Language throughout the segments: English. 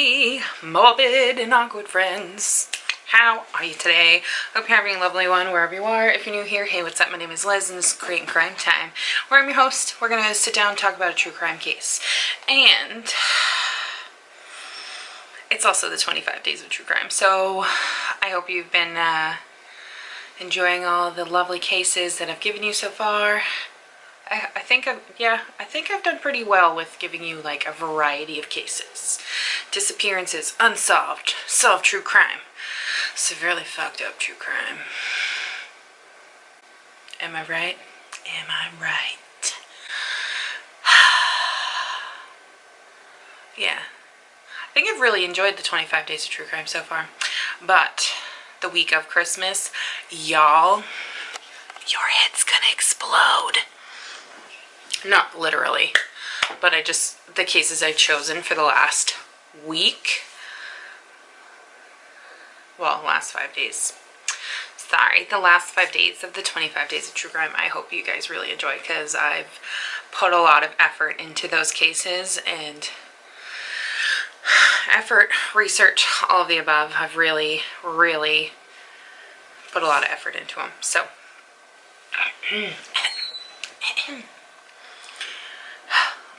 Hey, morbid and awkward friends. How are you today? Hope you're having a lovely one wherever you are. If you're new here, hey, what's up? My name is Liz and this is Creating Crime Time, where I'm your host. We're going to sit down and talk about a true crime case. And it's also the 25 days of true crime. So I hope you've been enjoying all the lovely cases that I've given you so far. I think I've done pretty well with giving you like a variety of cases. Disappearances, unsolved, solved true crime, severely fucked up true crime. Am I right? Am I right? Yeah. I think I've really enjoyed the 25 days of true crime so far. But the week of Christmas, y'all, your head's gonna explode. Not literally, but the cases I've chosen for the last week, well, last 5 days. Sorry, the last 5 days of the 25 days of true crime, I hope you guys really enjoy, because I've put a lot of effort into those cases, and effort, research, all of the above. I've really, really put a lot of effort into them. So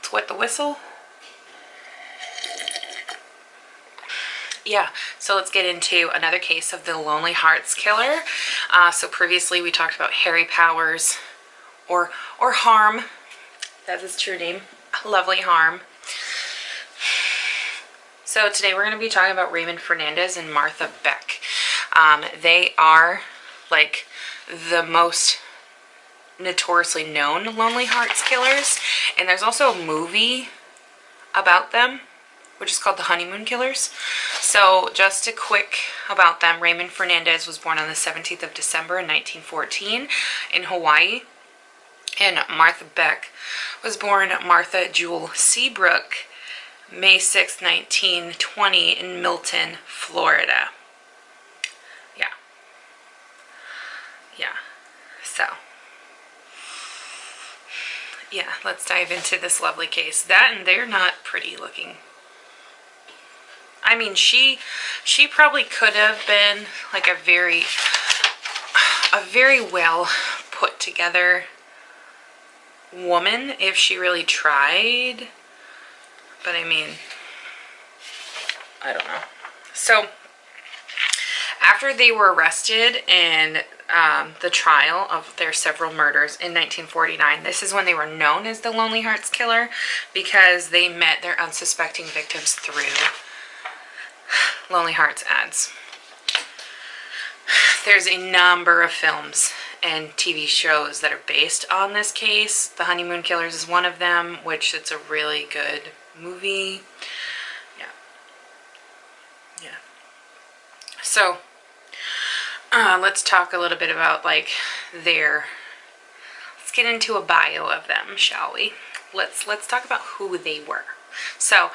let's wet the whistle. Yeah, so let's get into another case of the Lonely Hearts Killer. So previously we talked about Harry Powers, or Harm. That's his true name. Lovely Harm. So today we're going to be talking about Raymond Fernandez and Martha Beck. They are like the most notoriously known Lonely Hearts Killers, and there's also a movie about them, which is called The Honeymoon Killers. So just a quick about them. Raymond Fernandez was born on the 17th of December in 1914 in Hawaii. And Martha Beck was born Martha Jewel Seabrook, May 6, 1920 in Milton, Florida. So yeah, let's dive into this lovely case. That, and they're not pretty looking. I mean, she probably could have been like a very well put together woman if she really tried. But I mean, I don't know. So after they were arrested and the trial of their several murders in 1949, this is when they were known as the Lonely Hearts Killer, because they met their unsuspecting victims through Lonely Hearts ads. There's a number of films and TV shows that are based on this case. The Honeymoon Killers is one of them, which it's a really good movie. Yeah. So let's talk a little bit about like let's get into a bio of them, shall we? Let's talk about who they were. So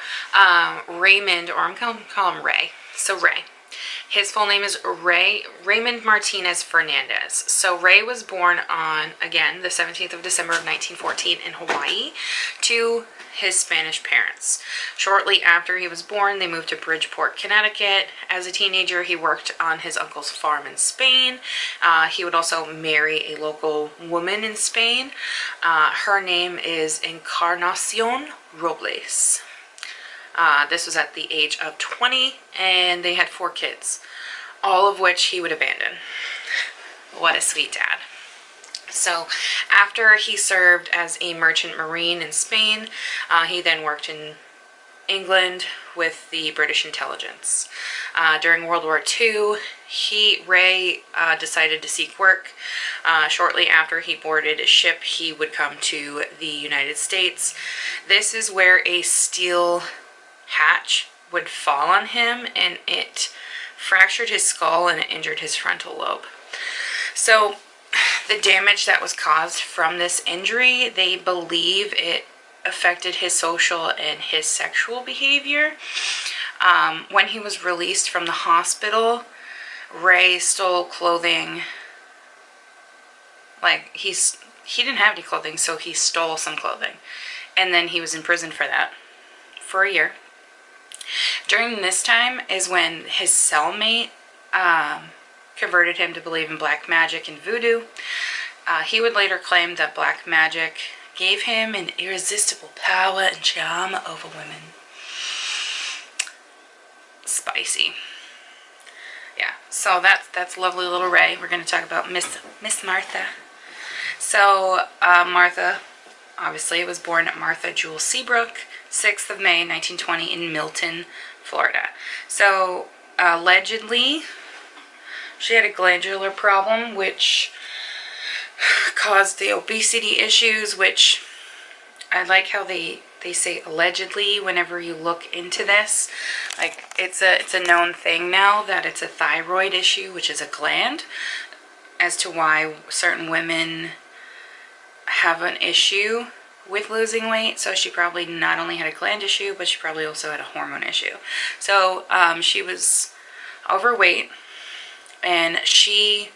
Raymond, or I'm going to call him Ray. So Ray, his full name is Raymond Martinez Fernandez. So Ray was born on, again, the 17th of December of 1914 in Hawaii to his Spanish parents. Shortly after he was born, they moved to Bridgeport, Connecticut. As a teenager, he worked on his uncle's farm in Spain. He would also marry a local woman in Spain. Her name is Encarnacion Robles. This was at the age of 20, and they had 4 kids, all of which he would abandon. What a sweet dad. So after he served as a merchant marine in Spain, he then worked in England with the British intelligence. During World War II, Ray decided to seek work. Shortly after he boarded a ship, he would come to the United States. This is where a steel hatch would fall on him, and it fractured his skull and it injured his frontal lobe. So the damage that was caused from this injury, they believe it affected his social and his sexual behavior. When he was released from the hospital, Ray stole clothing. Like, he didn't have any clothing, so he stole some clothing. And then he was in prison for that for a year. During this time is when his cellmate converted him to believe in black magic and voodoo. He would later claim that black magic gave him an irresistible power and charm over women. Spicy. Yeah, so that's lovely little Ray. We're going to talk about Miss Martha. So Martha, obviously, was born Martha Jewel Seabrook, 6th of May, 1920, in Milton, Florida. So allegedly, she had a glandular problem, which caused the obesity issues, which I like how they say allegedly whenever you look into this. Like, it's a known thing now that it's a thyroid issue, which is a gland, as to why certain women have an issue with losing weight. So she probably not only had a gland issue, but she probably also had a hormone issue. So she was overweight, and she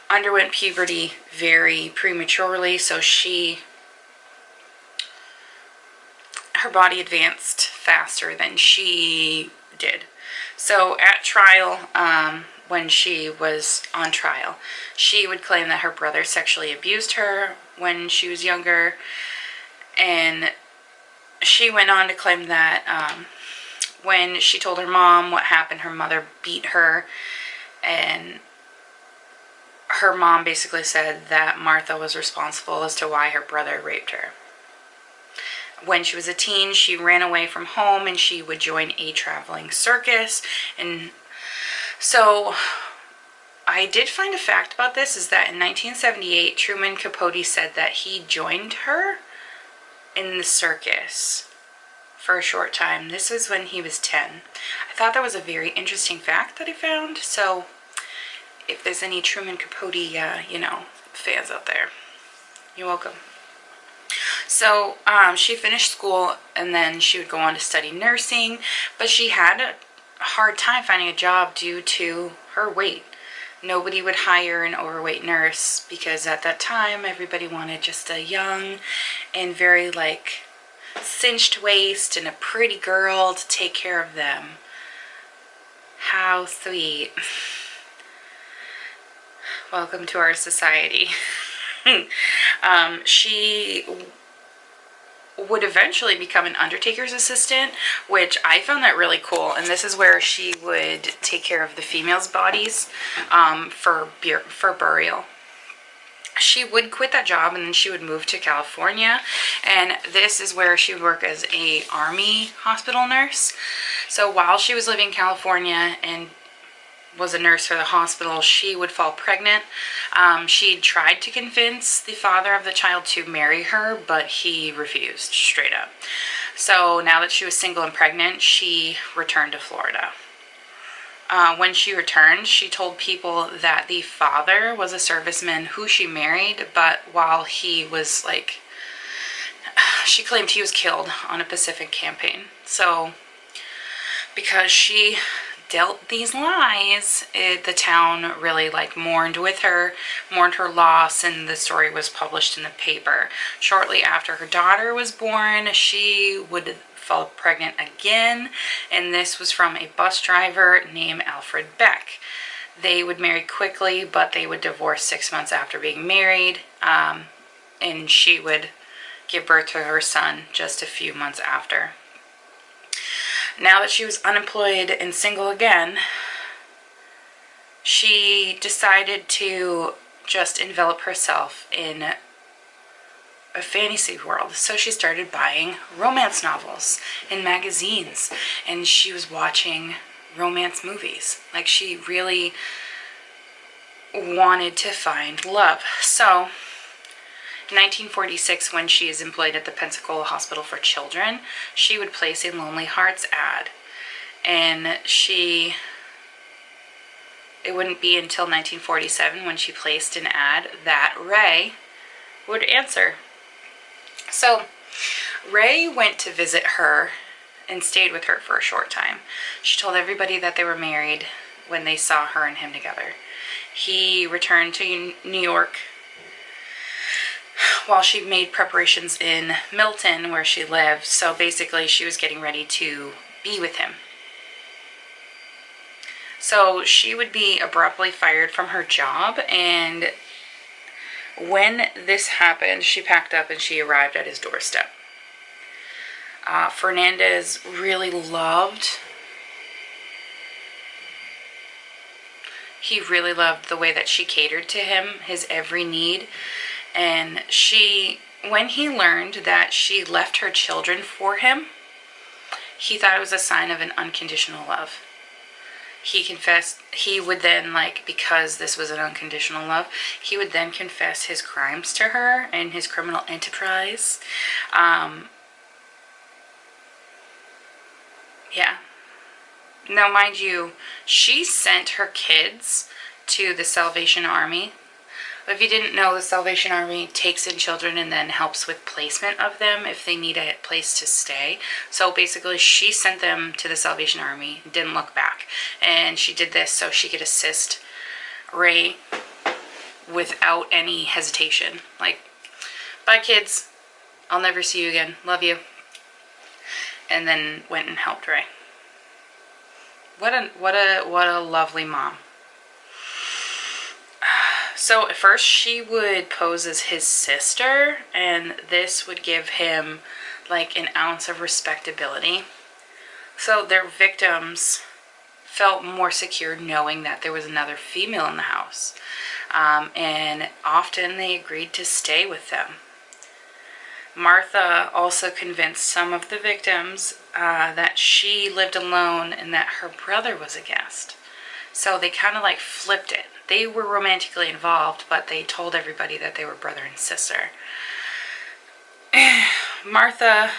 underwent puberty very prematurely, so her body advanced faster than she did. So at trial, when she was on trial, she would claim that her brother sexually abused her when she was younger, and she went on to claim that when she told her mom what happened, her mother beat her, and her mom basically said that Martha was responsible as to why her brother raped her. When she was a teen, she ran away from home and she would join a traveling circus. And so I did find a fact about this, is that in 1978, Truman Capote said that he joined her in the circus for a short time. This was when he was 10. I thought that was a very interesting fact that I found. So if there's any Truman Capote, fans out there, you're welcome. So she finished school, and then she would go on to study nursing, but she had a hard time finding a job due to her weight. Nobody would hire an overweight nurse because at that time everybody wanted just a young and very cinched waist and a pretty girl to take care of them. How sweet. Welcome to our society. She would eventually become an undertaker's assistant, which I found that really cool. And this is where she would take care of the females' bodies for burial. She would quit that job, and then she would move to California, and this is where she would work as a army hospital nurse. So while she was living in California and was a nurse for the hospital, she would fall pregnant. She tried to convince the father of the child to marry her, but he refused straight up. So now that she was single and pregnant, she returned to Florida. When she returned, she told people that the father was a serviceman who she married, but while he was she claimed he was killed on a Pacific campaign. So because she dealt these lies, the town really mourned her loss, and the story was published in the paper. Shortly after her daughter was born, she would fall pregnant again, and this was from a bus driver named Alfred Beck. They would marry quickly, but they would divorce 6 months after being married, and she would give birth to her son just a few months after. Now that she was unemployed and single again, she decided to just envelop herself in a fantasy world. So she started buying romance novels and magazines, and she was watching romance movies. She really wanted to find love. So in 1946, when she is employed at the Pensacola Hospital for Children, she would place a Lonely Hearts ad. And it wouldn't be until 1947 when she placed an ad that Ray would answer. So Ray went to visit her and stayed with her for a short time. She told everybody that they were married when they saw her and him together. He returned to New York while she made preparations in Milton where she lived. So basically she was getting ready to be with him. So she would be abruptly fired from her job, and when this happened, she packed up and she arrived at his doorstep. Fernandez really loved the way that she catered to him, his every need. And when he learned that she left her children for him, he thought it was a sign of an unconditional love. He would then, because this was an unconditional love, he would then confess his crimes to her and his criminal enterprise. Yeah. Now, mind you, she sent her kids to the Salvation Army. If you didn't know, the Salvation Army takes in children and then helps with placement of them if they need a place to stay. So basically, she sent them to the Salvation Army, didn't look back. And she did this so she could assist Ray without any hesitation. Like, bye kids, I'll never see you again, love you. And then went and helped Ray. What a lovely mom. So at first she would pose as his sister, and this would give him an ounce of respectability. So their victims felt more secure knowing that there was another female in the house. And often they agreed to stay with them. Martha also convinced some of the victims that she lived alone and that her brother was a guest. So they kind of flipped it. They were romantically involved, but they told everybody that they were brother and sister. Martha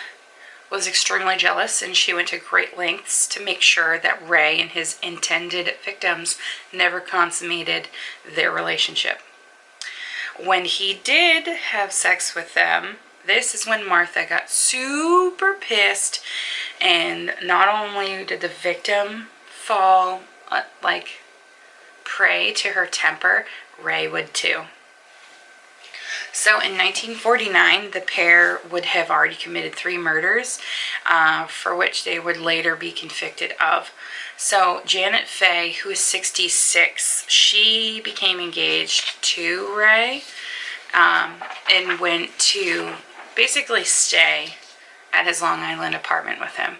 was extremely jealous, and she went to great lengths to make sure that Ray and his intended victims never consummated their relationship. When he did have sex with them, this is when Martha got super pissed, and not only did the victim fall prey to her temper, Ray would too. So in 1949, the pair would have already committed 3 murders, for which they would later be convicted of. So Janet Faye, who is 66, she became engaged to Ray, and went to basically stay at his Long Island apartment with him.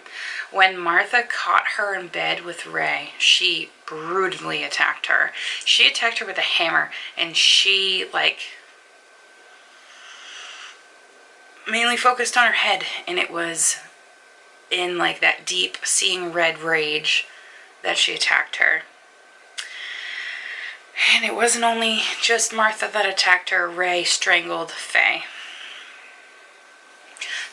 When Martha caught her in bed with Ray, she brutally attacked her. She attacked her with a hammer, and she mainly focused on her head, and it was in that deep seeing red rage that she attacked her. And it wasn't only just Martha that attacked her. Ray strangled Faye.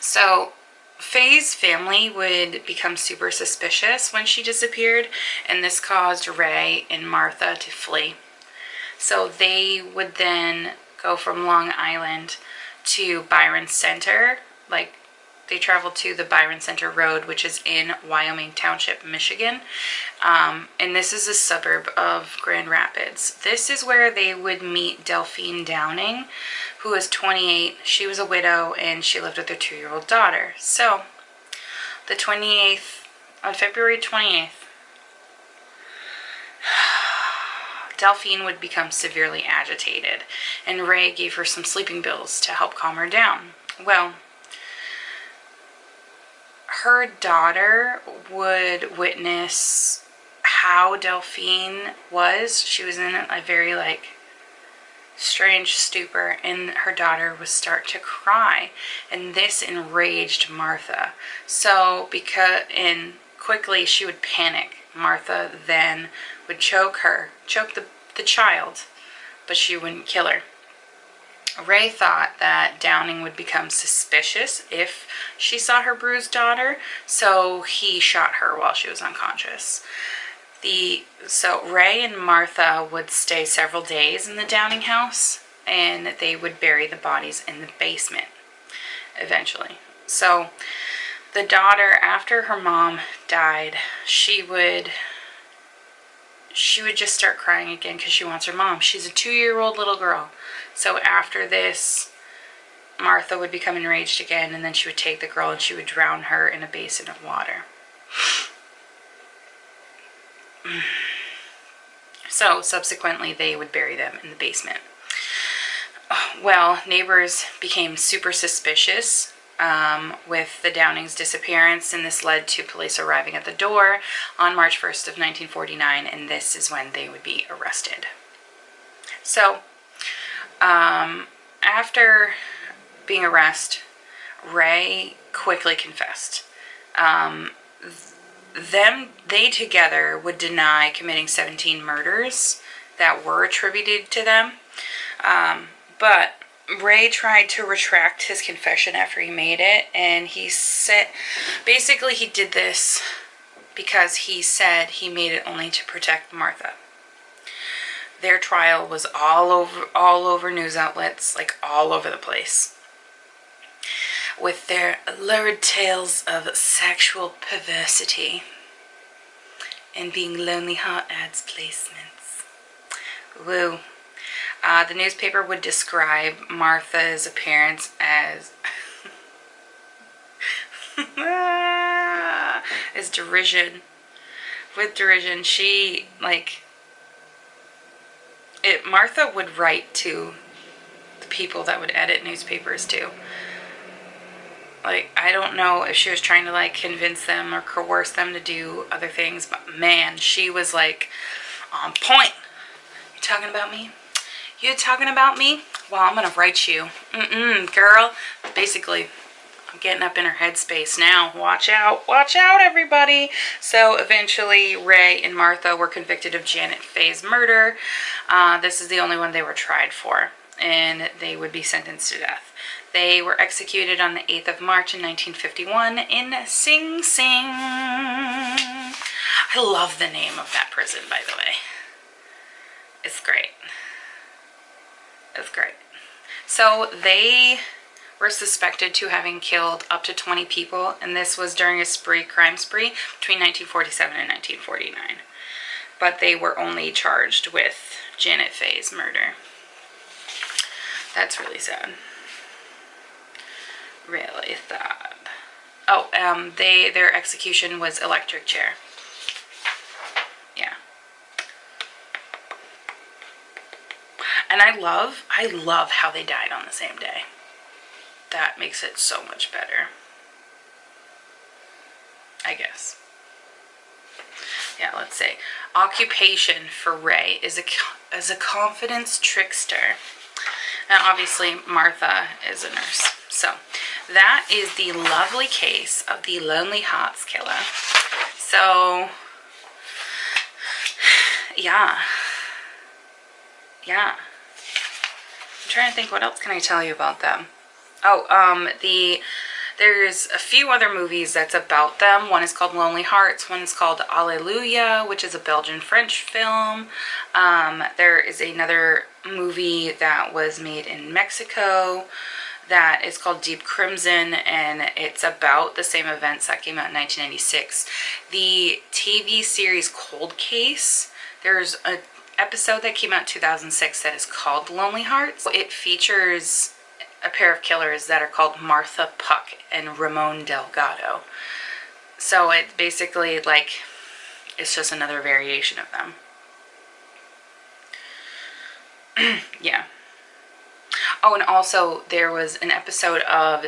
So Faye's family would become super suspicious when she disappeared, and this caused Ray and Martha to flee. So they would then go from Long Island to Byron Center. They traveled to the Byron Center Road, which is in Wyoming Township, Michigan. And this is a suburb of Grand Rapids. This is where they would meet Delphine Downing, who was 28. She was a widow, and she lived with their 2-year-old daughter. So, on February 28th, Delphine would become severely agitated, and Ray gave her some sleeping pills to help calm her down. Well, her daughter would witness how Delphine was. She was in a very strange stupor, and her daughter would start to cry, and this enraged Martha. So quickly she would panic. Martha then would choke the child, but she wouldn't kill her. Ray thought that Downing would become suspicious if she saw her bruised daughter, so he shot her while she was unconscious. So Ray and Martha would stay several days in the Downing house, and they would bury the bodies in the basement eventually. So the daughter, after her mom died, she would just start crying again because she wants her mom. She's a 2-year-old little girl. So after this, Martha would become enraged again, and then she would take the girl and she would drown her in a basin of water. So subsequently they would bury them in the basement. Well, neighbors became super suspicious with the Downings' disappearance, and this led to police arriving at the door on March 1st of 1949, and this is when they would be arrested. So, after being arrested, Ray quickly confessed. They together would deny committing 17 murders that were attributed to them. But Ray tried to retract his confession after he made it, and he said, basically he did this because he said he made it only to protect Martha. Their trial was all over news outlets, like all over the place, with their lurid tales of sexual perversity and being lonely heart ads placements. Woo. The newspaper would describe Martha's appearance as as derision. With derision, Martha would write to the people that would edit newspapers too. Like, I don't know if she was trying to like convince them or coerce them to do other things, but man, she was like on point. You talking about me? You talking about me? Well, I'm gonna write you. Girl. Basically, I'm getting up in her headspace now. Watch out, everybody. So eventually, Ray and Martha were convicted of Janet Faye's murder. This is the only one they were tried for, and they would be sentenced to death. They were executed on the 8th of March in 1951 in Sing Sing. I love the name of that prison, by the way. It's great. It's great. So they were suspected to having killed up to 20 people, and this was during a crime spree between 1947 and 1949. But they were only charged with Janet Faye's murder. That's really sad. Really sad. Oh, their execution was electric chair. Yeah. And I love how they died on the same day. That makes it so much better, I guess. Yeah, let's say occupation for Ray is a confidence trickster. And obviously Martha is a nurse. So that is the lovely case of the Lonely Hearts Killer. So yeah. I'm trying to think, what else can I tell you about them? Oh, there's a few other movies that's about them. One is called Lonely Hearts. One is called Alleluia, which is a Belgian-French film. There is another movie that was made in Mexico that is called Deep Crimson, and it's about the same events that came out in 1996. The TV series Cold Case, there's an episode that came out in 2006 that is called Lonely Hearts. It features a pair of killers that are called Martha Puck and Ramon Delgado. So it basically, like, it's just another variation of them. Yeah. Oh, and also there was an episode of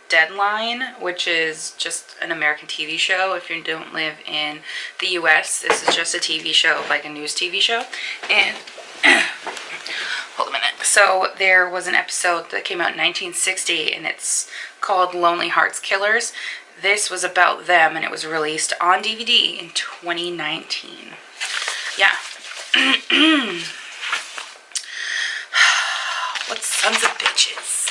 Deadline, which is just an American TV show. If you don't live in the US, this is just a TV show, like a news TV show. And hold a minute. So there was an episode that came out in 1960, and it's called Lonely Hearts Killers. This was about them, and it was released on DVD in 2019. Yeah. What sons of bitches.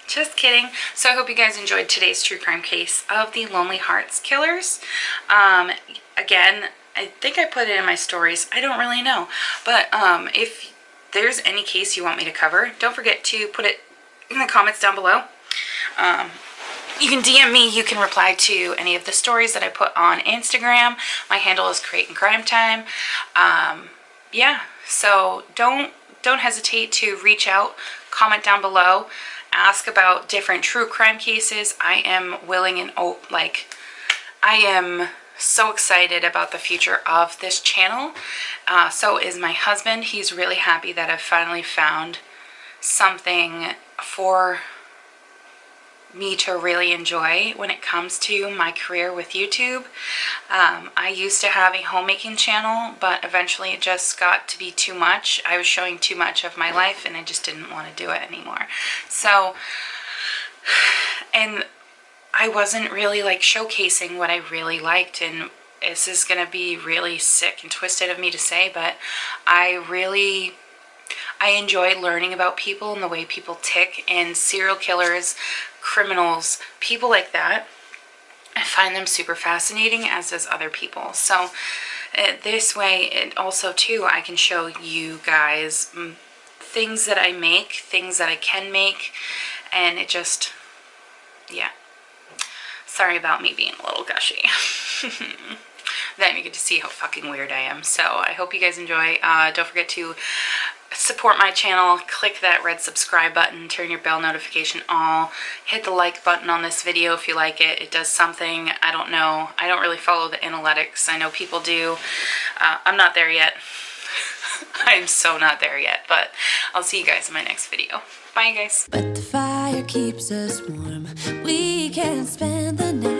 Just kidding. So I hope you guys enjoyed today's true crime case of the Lonely Hearts Killers. Again, I think I put it in my stories. I don't really know. But if there's any case you want me to cover, don't forget to put it in the comments down below. You can DM me. You can reply to any of the stories that I put on Instagram. My handle is Creating Crime Time. Yeah, so don't hesitate to reach out, comment down below. Ask about different true crime cases. I am willing and I am so excited about the future of this channel. So is my husband. He's really happy that I've finally found something for me to really enjoy when it comes to my career with YouTube. I used to have a homemaking channel, but eventually it just got to be too much. I was showing too much of my life and I just didn't want to do it anymore. So, and I wasn't really like showcasing what I really liked, and this is gonna be really sick and twisted of me to say, but I enjoy learning about people and the way people tick, and serial killers, criminals, people like that. I find them super fascinating, as does other people. So this way, it also too, I can show you guys things that I make, things that I can make, and it just, yeah. Sorry about me being a little gushy. Then you get to see how fucking weird I am. So I hope you guys enjoy. Don't forget to support my channel. Click that red subscribe button. Turn your bell notification on. Hit the like button on this video if you like it. It does something. I don't know. I don't really follow the analytics. I know people do. I'm not there yet. I'm so not there yet. But I'll see you guys in my next video. Bye, guys. But the fire keeps us warm. We can spend the night